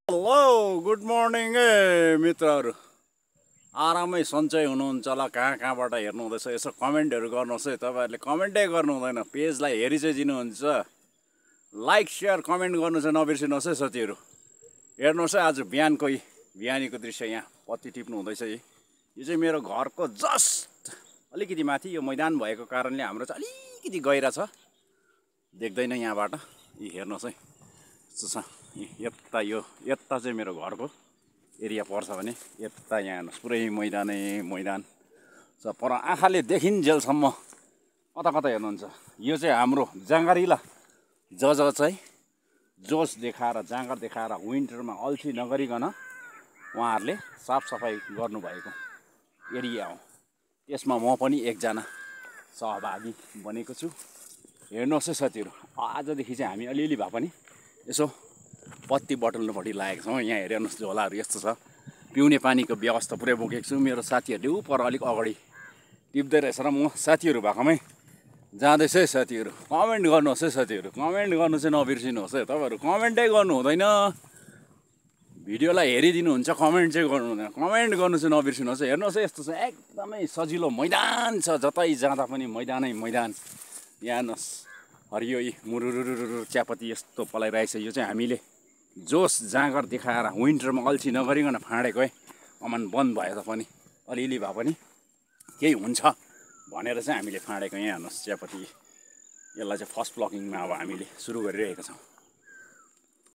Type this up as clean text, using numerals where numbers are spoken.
Hello good morning मित्रहरू। आरामै सन्चै हुनुहुन्छ होला। कहाँबाट हेर्नु हुँदैछ यसो कमेन्टहरू गर्नुहोस् है। तपाईँहरूले कमेन्टै गर्नु हुँदैन, पेजलाई हेरि चाहिँ दिनुहुन्छ। लाइक सेयर कमेन्ट गर्नु चाहिँ नबिर्सिनुहोस् है साथीहरू। हेर्नुहोस् है, आज बिहानीको दृश्य। यहाँ पत्ती टिप्नु हुँदैछ। यो चाहिँ मेरो घरको जस्ट अलिकति माथि यो मैदान भएको कारणले हाम्रो चाहिँ अलिकति गहिरा छ, देख्दैन यहाँबाट। हेर्नुहोस् है, यस्तो छ। यता चाहिँ मेरो घरको एरिया पर्छ भने यता यहाँ हेर्नुहोस्, पुरै मैदान छ। पर आँखाले देखिन्जेलसम्म कता कता हेर्नुहुन्छ। यो चाहिँ हाम्रो जाँगरिला चाहिँ जोस देखाएर, जाँगर देखाएर विन्टरमा अल्छी नगरिकन उहाँहरूले साफसफाइ गर्नुभएको एरिया हो। त्यसमा म पनि एकजना सहभागी बनेको छु। हेर्नुहोस् है साथीहरू, आजदेखि चाहिँ हामी अलिअलि भए पनि यसो पत्ती बटुल्नुपट्टि लागेको छौँ। यहाँ हेर्नुहोस्, झोलाहरू यस्तो छ। पिउने पानीको व्यवस्था पुरै बोकेको छु। मेरो साथीहरूले पर अलिक अगाडि टिप्दै रहेछ र म साथीहरू भएकोमै जाँदैछ है। साथीहरू कमेन्ट गर्नुहोस् है। साथीहरू कमेन्ट गर्नु चाहिँ नबिर्सिनुहोस् है। तपाईँहरू कमेन्टै गर्नु हुँदैन, भिडियोलाई हेरिदिनुहुन्छ, कमेन्ट चाहिँ गर्नु हुँदैन। कमेन्ट गर्नु चाहिँ नबिर्सिनुहोस् है। हेर्नुहोस् है, यस्तो छ, एकदमै सजिलो मैदान छ। जतै जाँदा पनि मैदान। यहाँ हेर्नुहोस्, हरियो मुरुरुरुरु चियापत्ती यस्तो पलाइरहेछ। यो चाहिँ हामीले जोस जाँगर देखाएर विन्टरमा अल्छी नगरिकन फाँडेको है। कमान बन्द भए तापनि अलिअलि भए पनि केही हुन्छ भनेर चाहिँ हामीले फाँडेको। यहाँ हेर्नुहोस् चियापत्ती, यसलाई चाहिँ फर्स्ट प्लकिङमा अब हामीले सुरु गरिरहेका छौँ।